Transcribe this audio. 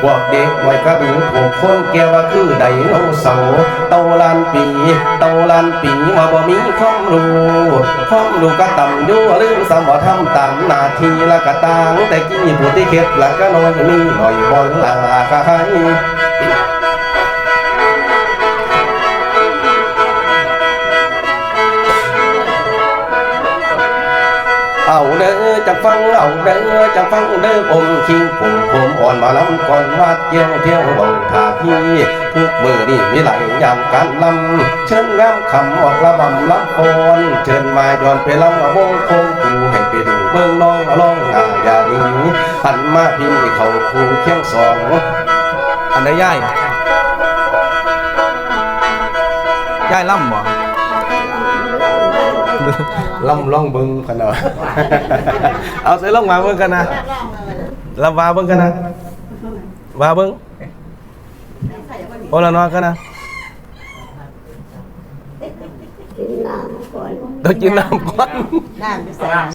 พวกเด็กวัยกระดูถูกคนแกว่าคือไดโนเสาร์เต่าล้านปีว่าบ่มีความรู้ก็ต่ำอยู่ลืมสมบ่ทำตามหน้าที่ละกะต่างแต่กี้ผู้ที่เข็ดละก็น้อยมีหน่อยบนลาคายเอาเด้อจะฟังเอาเด้อจะฟังเด้ออมคิงปุ่มผมอ่อนมาลำก่อนวาดเกี่ยวเที่ยวเบาท่าพี่ทุกมือนี่มีหลายอย่างการลำเชิญงามคำออกระบำลำพรเชิญมาย้อนไปลำวงคงกูให้ไปดูเบิ่งน้องร้องอย่าดีหันมาพี่เขาคู่เคียงสองอันใดย่ายล่ำบ่ล่ำล่องเบิ้งกันหน่อยเอาใส่ล่องมาเบิ้งกันนะลำวาเบิ้งกันนะวาเบิ้งโอละนอนกันนะกินน้ำก่อนต้องกินน้ำก่อน